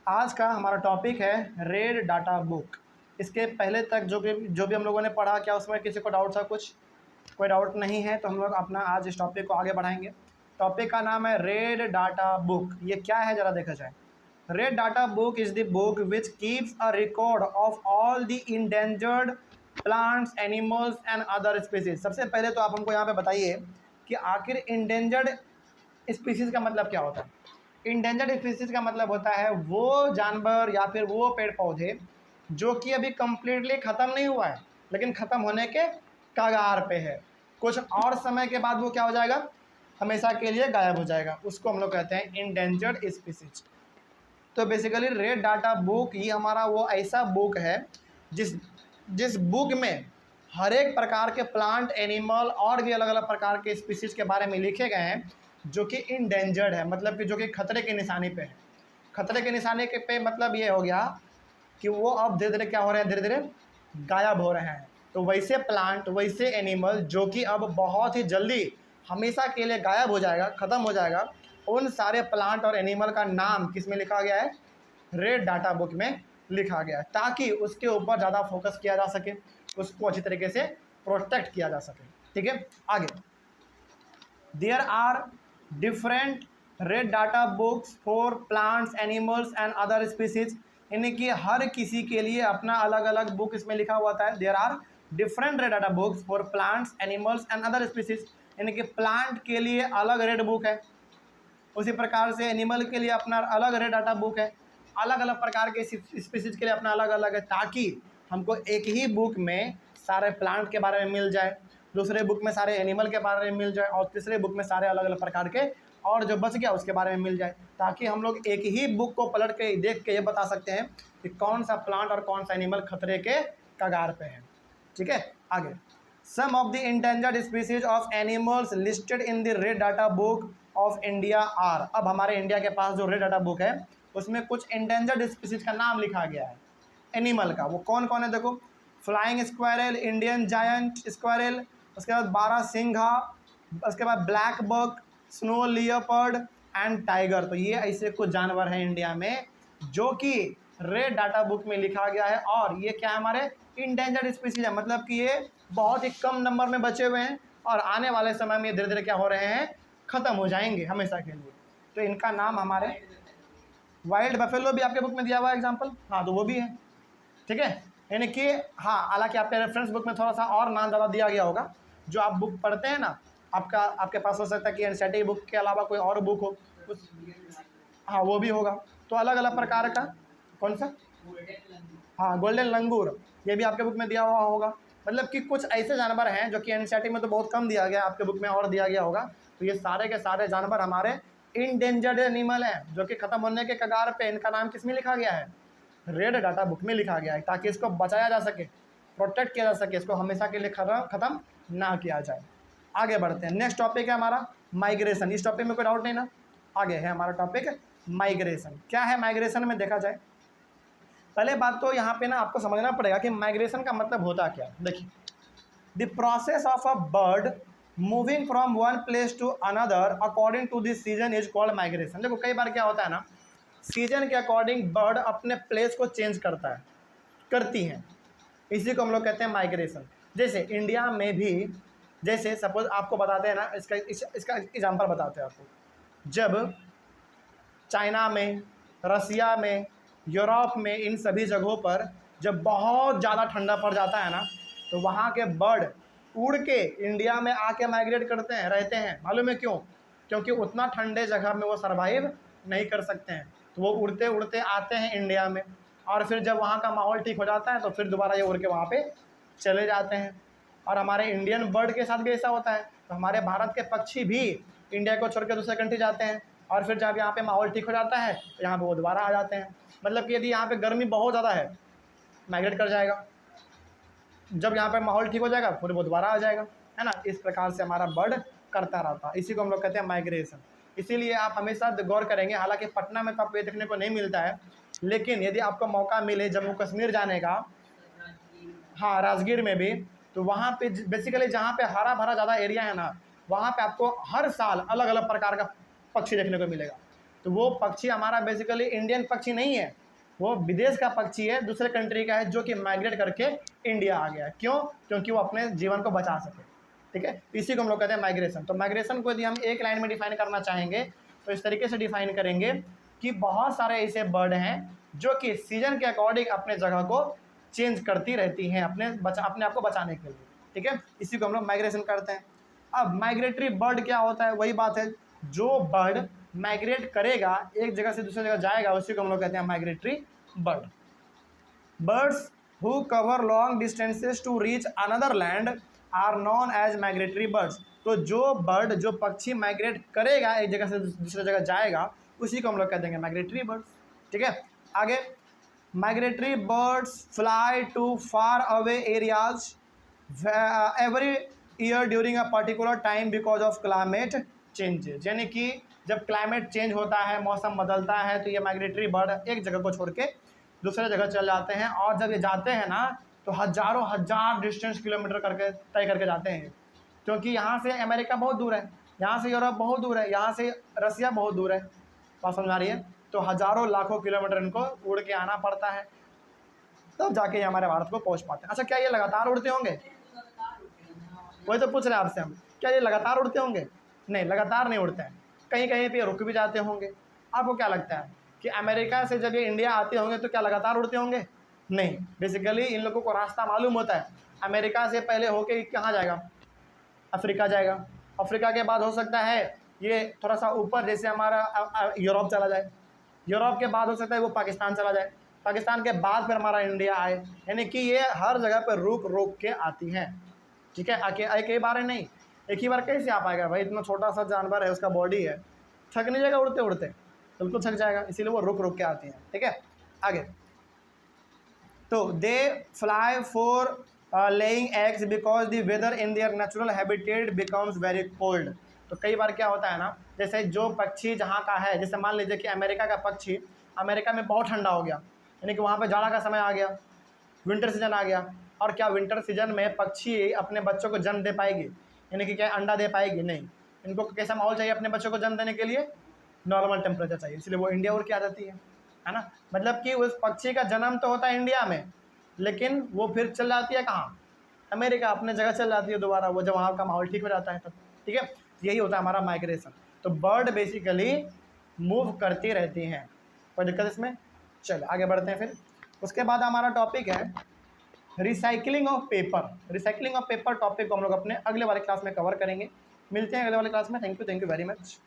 आज का हमारा टॉपिक है रेड डाटा बुक। इसके पहले तक जो भी हम लोगों ने पढ़ा, क्या उसमें किसी को डाउट था? कुछ कोई डाउट नहीं है तो हम लोग अपना आज इस टॉपिक को आगे बढ़ाएंगे। टॉपिक का नाम है रेड डाटा बुक। ये क्या है ज़रा देखा जाए। Red data book is the book which keeps a record of all the endangered plants, animals and other species. सबसे पहले तो आप हमको यहाँ पे बताइए कि आखिर इंडेंजर्ड स्पीसीज़ का मतलब क्या होता है। इंडेंजर्ड स्पीसीज का मतलब होता है वो जानवर या फिर वो पेड़ पौधे जो कि अभी कंप्लीटली ख़त्म नहीं हुआ है लेकिन ख़त्म होने के कगार पे है। कुछ और समय के बाद वो क्या हो जाएगा, हमेशा के लिए गायब हो जाएगा। उसको हम लोग कहते हैं इंडेंजर्ड स्पीसीज। तो बेसिकली रेड डाटा बुक ये हमारा वो ऐसा बुक है जिस बुक में हर एक प्रकार के प्लांट, एनिमल और भी अलग अलग प्रकार के स्पीसीज के बारे में लिखे गए हैं जो कि इंडेंजर्ड है, मतलब कि जो कि खतरे के निशानी पे है। खतरे के निशानी के पे मतलब ये हो गया कि वो अब धीरे धीरे क्या हो रहे हैं, धीरे धीरे गायब हो रहे हैं। तो वैसे प्लांट, वैसे एनिमल जो कि अब बहुत ही जल्दी हमेशा के लिए गायब हो जाएगा, ख़त्म हो जाएगा, उन सारे प्लांट और एनिमल का नाम किस में लिखा गया है? रेड डाटा बुक में लिखा गया है, ताकि उसके ऊपर ज़्यादा फोकस किया जा सके, उसको अच्छी तरीके से प्रोटेक्ट किया जा सके। ठीक है, आगे there are different red data books for plants, animals and other species. यानी कि हर किसी के लिए अपना अलग अलग बुक इसमें लिखा हुआ था। There are different red data books for plants, animals and other species. यानी कि प्लांट के लिए अलग रेड बुक है, उसी प्रकार से एनिमल के लिए अपना अलग रेड डाटा बुक है, अलग अलग प्रकार के स्पीसीज के लिए अपना अलग अलग है, ताकि हमको एक ही बुक में सारे प्लांट के बारे में मिल जाए, दूसरे बुक में सारे एनिमल के बारे में मिल जाए और तीसरे बुक में सारे अलग अलग प्रकार के और जो बच गया उसके बारे में मिल जाए, ताकि हम लोग एक ही बुक को पलट के देख के ये बता सकते हैं कि कौन सा प्लांट और कौन सा एनिमल खतरे के कगार पे है। ठीक है, आगे some of the endangered species of animals listed in the red data book of India are. अब हमारे इंडिया के पास जो रेड डाटा बुक है उसमें कुछ इंडेंजर्ड स्पीसीज का नाम लिखा गया है एनिमल का। वो कौन कौन है देखो, flying squirrel, Indian giant squirrel, उसके बाद बारहसिंघा, उसके बाद black buck, snow leopard and tiger. तो ये ऐसे कुछ जानवर हैं इंडिया में जो कि रेड डाटा बुक में लिखा गया है, और ये क्या है, हमारे इंडेंजर्ड स्पीसीज है, मतलब कि ये बहुत ही कम नंबर में बचे हुए हैं और आने वाले समय में धीरे धीरे क्या हो रहे हैं, ख़त्म हो जाएंगे हमेशा के लिए। तो इनका नाम हमारे वाइल्ड बफेलो भी आपके बुक में दिया हुआ है एग्जाम्पल, हाँ तो वो भी है। ठीक है, यानी कि हाँ, हालांकि आपके रेफरेंस बुक में थोड़ा सा और नाम ज़्यादा दिया गया होगा। जो आप बुक पढ़ते हैं ना, आपके पास हो सकता है कि एनसीईआरटी बुक के अलावा कोई और बुक हो उस, हाँ वो भी होगा। तो अलग अलग प्रकार का, कौन सा, हाँ गोल्डन लंगूर, ये भी आपके बुक में दिया हुआ होगा। मतलब कि कुछ ऐसे जानवर हैं जो कि एनसीईआरटी में तो बहुत कम दिया गया, आपके बुक में और दिया गया होगा। तो ये सारे के सारे जानवर हमारे इंडेंजर्ड एनिमल हैं जो कि ख़त्म होने के कगार पे। इनका नाम किस में लिखा गया है? रेड डाटा बुक में लिखा गया है, ताकि इसको बचाया जा सके, प्रोटेक्ट किया जा सके, इसको हमेशा के लिए ख़त्म ना किया जाए। आगे बढ़ते हैं, नेक्स्ट टॉपिक है हमारा माइग्रेशन। इस टॉपिक में कोई डाउट नहीं ना? आगे है हमारा टॉपिक माइग्रेशन। क्या है माइग्रेशन में देखा जाए, पहले बात तो यहाँ पे ना आपको समझना पड़ेगा कि माइग्रेशन का मतलब होता क्या। देखिए, the process of a bird moving from one place to another according to this season is called migration. देखो कई बार क्या होता है ना, सीजन के अकॉर्डिंग बर्ड अपने प्लेस को चेंज करती हैं, इसी को हम लोग कहते हैं माइग्रेशन। जैसे इंडिया में भी, जैसे सपोज आपको बताते हैं ना, इसका एग्जांपल बताते हैं आपको। जब चाइना में, रसिया में, यूरोप में, इन सभी जगहों पर जब बहुत ज़्यादा ठंडा पड़ जाता है ना, तो वहाँ के बर्ड उड़ के इंडिया में आके माइग्रेट करते हैं, रहते हैं। मालूम है क्यों? क्योंकि उतना ठंडे जगह में वो सर्वाइव नहीं कर सकते हैं, तो वो उड़ते उड़ते आते हैं इंडिया में, और फिर जब वहाँ का माहौल ठीक हो जाता है तो फिर दोबारा ये उड़ के वहाँ पे चले जाते हैं। और हमारे इंडियन बर्ड के साथ भी ऐसा होता है। तो हमारे भारत के पक्षी भी इंडिया को छोड़ के दूसरे कंट्री जाते हैं, और फिर जब यहाँ पे माहौल ठीक हो जाता है तो यहाँ पे वो दोबारा आ जाते हैं। मतलब कि यदि यहाँ पे गर्मी बहुत ज़्यादा है, माइग्रेट कर जाएगा, जब यहाँ पे माहौल ठीक हो जाएगा फिर वो दोबारा आ जाएगा, है ना। इस प्रकार से हमारा बर्ड करता रहता है, इसी को हम लोग कहते हैं माइग्रेशन। इसीलिए आप हमेशा गौर करेंगे, हालांकि पटना में तो आपको ये देखने को नहीं मिलता है, लेकिन यदि आपको मौका मिले जम्मू कश्मीर जाने का, हाँ राजगीर में भी, तो वहाँ पे बेसिकली जहाँ पे हरा भरा ज़्यादा एरिया है ना, वहाँ पे आपको हर साल अलग अलग प्रकार का पक्षी देखने को मिलेगा। तो वो पक्षी हमारा बेसिकली इंडियन पक्षी नहीं है, वो विदेश का पक्षी है, दूसरे कंट्री का है, जो कि माइग्रेट करके इंडिया आ गया। क्यों? क्योंकि वो अपने जीवन को बचा सके। ठीक है, इसी को हम लोग कहते हैं माइग्रेशन। तो माइग्रेशन को यदि हम एक लाइन में डिफाइन करना चाहेंगे तो इस तरीके से डिफाइन करेंगे कि बहुत सारे ऐसे बर्ड हैं जो कि सीजन के अकॉर्डिंग अपने जगह को चेंज करती रहती हैं अपने आप को बचाने के लिए। ठीक है, इसी को हम लोग माइग्रेशन करते हैं। अब माइग्रेटरी बर्ड क्या होता है? वही बात है, जो बर्ड माइग्रेट करेगा, एक जगह से दूसरी जगह जाएगा, उसी को हम लोग कहते हैं migratory bird. Birds who cover long distances to reach another land are known as migratory birds. तो जो बर्ड, जो पक्षी माइग्रेट करेगा, एक जगह से दूसरी जगह जाएगा, उसी को हम लोग कह देंगे माइग्रेटरी बर्ड्स। ठीक है, आगे, migratory birds fly to far away areas every year during a particular time because of climate changes. यानी कि जब क्लाइमेट चेंज होता है, मौसम बदलता है, तो ये माइग्रेटरी बर्ड एक जगह को छोड़ के दूसरे जगह चल जाते हैं। और जब ये जाते हैं ना, तो हज़ारों हजार डिस्टेंस किलोमीटर करके तय करके जाते हैं, क्योंकि यहाँ से अमेरिका बहुत दूर है, यहाँ से यूरोप बहुत दूर है, यहाँ से रसिया बहुत दूर है। बात समझ आ रही है? तो हज़ारों लाखों किलोमीटर इनको उड़ के आना पड़ता है, तब जाके ये हमारे भारत को पहुँच पाते हैं। अच्छा, क्या ये लगातार उड़ते होंगे? वही तो पूछ रहे हैं आपसे हम, क्या ये लगातार उड़ते होंगे? नहीं, लगातार नहीं उड़ते हैं, कहीं कहीं पे रुक भी जाते होंगे। आपको क्या लगता है कि अमेरिका से जब ये इंडिया आते होंगे तो क्या लगातार उड़ते होंगे? नहीं, बेसिकली इन लोगों को रास्ता मालूम होता है। अमेरिका से पहले होके कहाँ जाएगा? अफ्रीका जाएगा। अफ्रीका के बाद हो सकता है ये थोड़ा सा ऊपर, जैसे हमारा यूरोप चला जाए। यूरोप के बाद हो सकता है वो पाकिस्तान चला जाए। पाकिस्तान के बाद फिर हमारा इंडिया आए। यानी कि ये हर जगह पर रुक रुक के आती हैं। ठीक है, एक ही बार है नहीं, एक ही बार कैसे आ पाएगा भाई? इतना छोटा सा जानवर है, उसका बॉडी है, थक नहीं जाएगा उड़ते उड़ते? बिल्कुल थक जाएगा, इसीलिए वो रुक रुक के आती हैं। ठीक है, आगे, तो they fly for laying eggs because the weather in their natural habitat becomes very cold. तो कई बार क्या होता है ना, जैसे जो पक्षी जहाँ का है, जैसे मान लीजिए कि अमेरिका का पक्षी, अमेरिका में बहुत ठंडा हो गया, यानी कि वहाँ पे जाड़ा का समय आ गया, विंटर सीजन आ गया। और क्या विंटर सीजन में पक्षी अपने बच्चों को जन्म दे पाएगी? यानी कि क्या अंडा दे पाएगी? नहीं। इनको कैसा माहौल चाहिए अपने बच्चों को जन्म देने के लिए? नॉर्मल टेम्परेचर चाहिए, इसलिए वो इंडिया उड़ के आ जाती है ना। मतलब कि उस पक्षी का जन्म तो होता है इंडिया में, लेकिन वो फिर चल जाती है कहाँ? अमेरिका, अपने जगह चल जाती है दोबारा, वो जब वहाँ का माहौल ठीक हो जाता है तब। ठीक है, यही होता है हमारा माइग्रेशन। तो बर्ड बेसिकली मूव करती रहती हैं, कोई दिक्कत इसमें? चल आगे बढ़ते हैं। फिर उसके बाद हमारा टॉपिक है recycling of paper. Recycling of paper topic को हम लोग अपने अगले वाले क्लास में कवर करेंगे। मिलते हैं अगले वाले क्लास में। Thank you very much.